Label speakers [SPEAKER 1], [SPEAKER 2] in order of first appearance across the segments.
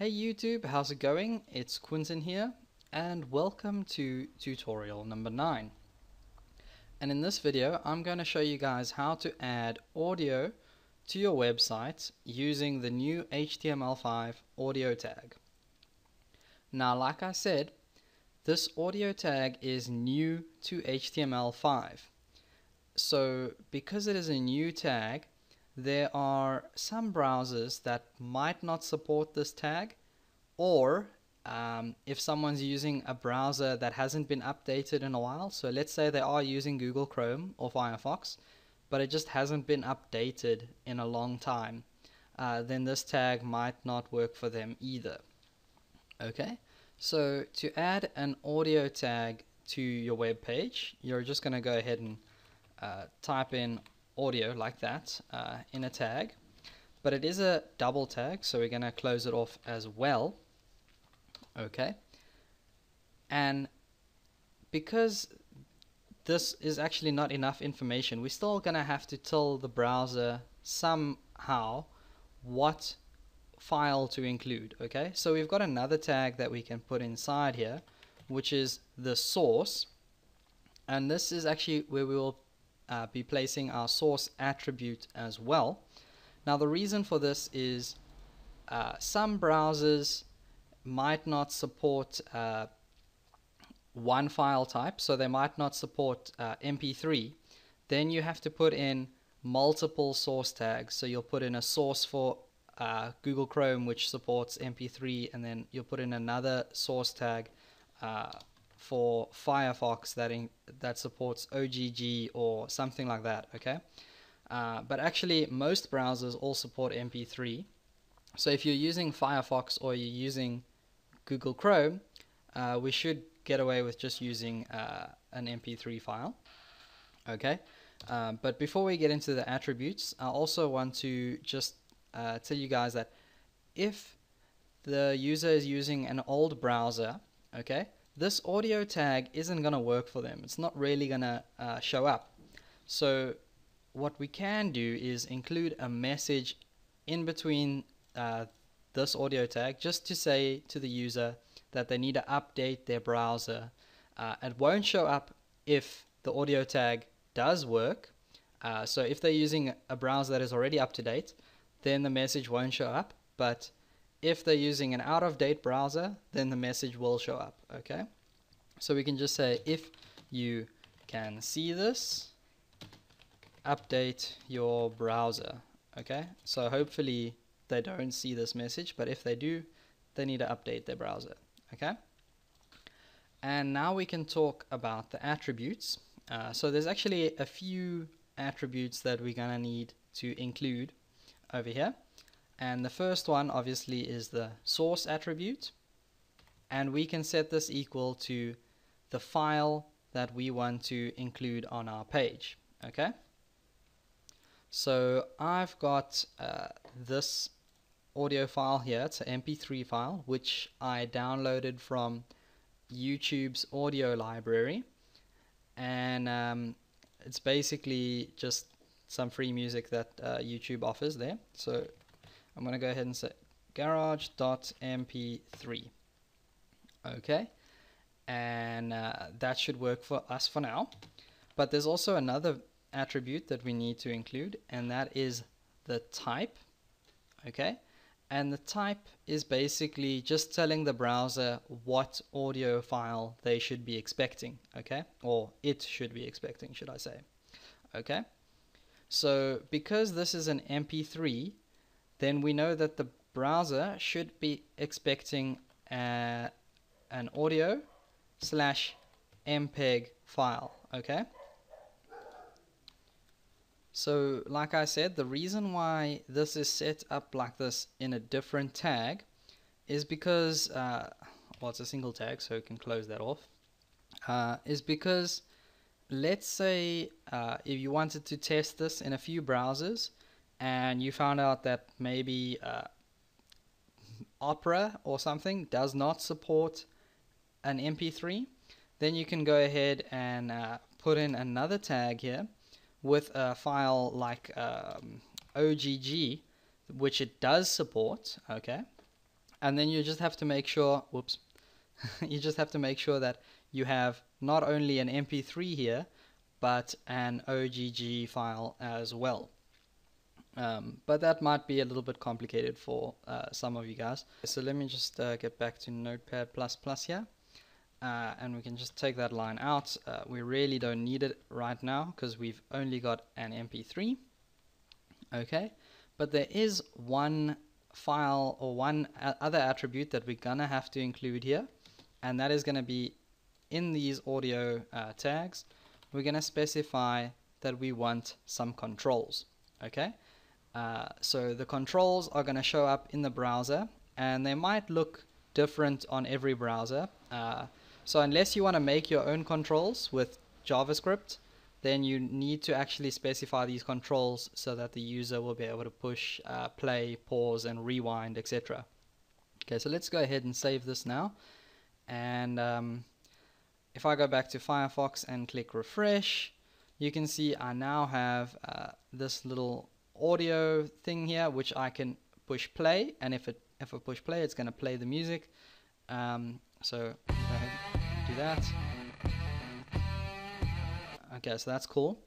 [SPEAKER 1] Hey YouTube, how's it going? It's Quinton here, and welcome to tutorial number 9. And in this video, I'm going to show you guys how to add audio to your website using the new HTML5 audio tag. Now, like I said, this audio tag is new to HTML5. So, because it is a new tag, there are some browsers that might not support this tag, or if someone's using a browser that hasn't been updated in a while, so let's say they are using Google Chrome or Firefox, but it just hasn't been updated in a long time, then this tag might not work for them either. Okay, so to add an audio tag to your web page, you're just going to go ahead and type in audio like that in a tag, but it is a double tag, so we're going to close it off as well. Okay, and because this is actually not enough information, we're still going to have to tell the browser somehow what file to include. Okay, so we've got another tag that we can put inside here, which is the source, and this is actually where we will be placing our source attribute as well. Now the reason for this is some browsers might not support one file type, so they might not support MP3. Then you have to put in multiple source tags, so you'll put in a source for Google Chrome which supports MP3, and then you'll put in another source tag for Firefox that supports OGG or something like that. Okay, but actually most browsers all support MP3. So if you're using Firefox or you're using Google Chrome, we should get away with just using an MP3 file. Okay, but before we get into the attributes, I also want to just tell you guys that if the user is using an old browser, okay, this audio tag isn't going to work for them. It's not really going to show up. So what we can do is include a message in between this audio tag, just to say to the user that they need to update their browser. It won't show up if the audio tag does work. So if they're using a browser that is already up to date, then the message won't show up. But if they're using an out-of-date browser, then the message will show up. Okay, so we can just say, if you can see this, update your browser. Okay, so hopefully they don't see this message, but if they do, they need to update their browser. Okay, and now we can talk about the attributes. So there's actually a few attributes that we're gonna need to include over here, and the first one obviously is the source attribute, and we can set this equal to the file that we want to include on our page. Okay, so I've got this audio file here. It's an MP3 file which I downloaded from YouTube's audio library, and it's basically just some free music that YouTube offers there. So I'm going to go ahead and say garage.mp3. okay, and that should work for us for now. But there's also another attribute that we need to include, and that is the type. Okay, and the type is basically just telling the browser what audio file they should be expecting. Okay, or it should be expecting, should I say. Okay, so because this is an MP3, then we know that the browser should be expecting an audio/mpeg file. Okay, so like I said, the reason why this is set up like this in a different tag is because, well, it's a single tag, so we can close that off, is because let's say if you wanted to test this in a few browsers and you found out that maybe Opera or something does not support an MP3, then you can go ahead and put in another tag here with a file like OGG, which it does support. Okay, And then you just have to make sure, whoops, you just have to make sure that you have not only an MP3 here, but an OGG file as well. But that might be a little bit complicated for some of you guys. So let me just get back to Notepad++ here. And we can just take that line out. We really don't need it right now because we've only got an MP3. Okay, but there is one file or one other attribute that we're gonna have to include here, and that is gonna be in these audio tags. We're gonna specify that we want some controls. Okay, so the controls are gonna show up in the browser, and they might look different on every browser. So unless you want to make your own controls with JavaScript, then you need to actually specify these controls so that the user will be able to push, play, pause, and rewind, etc. Okay, so let's go ahead and save this now. And if I go back to Firefox and click refresh, you can see I now have this little audio thing here, which I can push play, and if I push play, it's going to play the music. So go ahead and do that. Okay, so that's cool.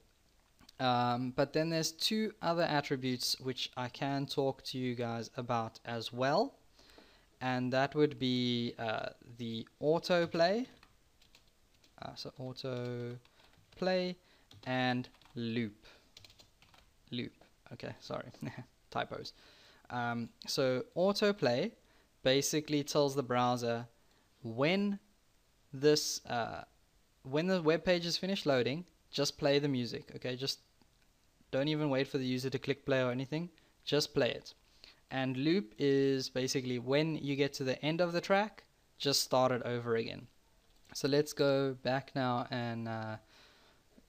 [SPEAKER 1] But then there's two other attributes which I can talk to you guys about as well, and that would be the autoplay. So autoplay and loop. Okay, sorry, typos. So autoplay basically tells the browser when the web page is finished loading, just play the music. Okay, just don't even wait for the user to click play or anything, just play it. And loop is basically when you get to the end of the track, just start it over again. So let's go back now and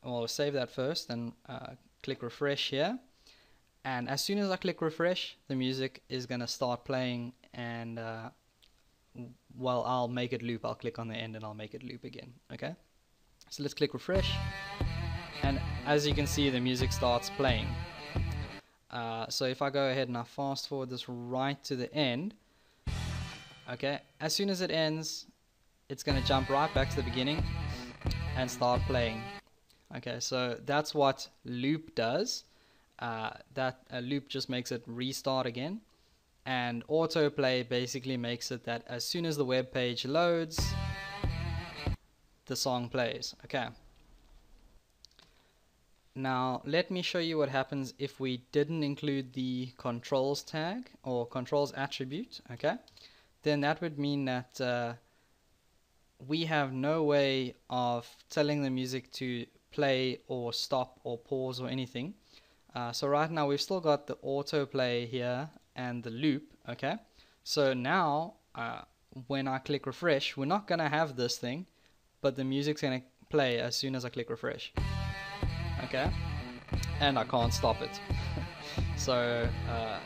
[SPEAKER 1] we'll save that first and click refresh here. And as soon as I click refresh, the music is going to start playing, and well, I'll make it loop. I'll click on the end and I'll make it loop again. Okay, so let's click refresh, and as you can see, the music starts playing. So if I go ahead and I fast forward this right to the end, okay, as soon as it ends, it's going to jump right back to the beginning and start playing. Okay, so that's what loop does. That loop just makes it restart again, and autoplay basically makes it that as soon as the web page loads, the song plays. Okay, now let me show you what happens if we didn't include the controls tag or controls attribute. Okay, then that would mean that we have no way of telling the music to play or stop or pause or anything. So right now we've still got the autoplay here and the loop. Okay, so now when I click refresh, we're not gonna have this thing, but the music's gonna play as soon as I click refresh. Okay, and I can't stop it. So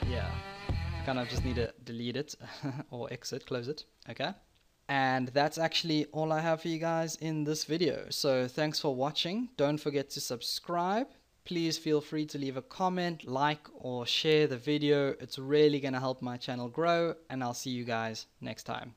[SPEAKER 1] yeah, I kind of just need to delete it or exit, close it. Okay, and that's actually all I have for you guys in this video. So thanks for watching. Don't forget to subscribe. Please feel free to leave a comment, like, or share the video. It's really going to help my channel grow, and I'll see you guys next time.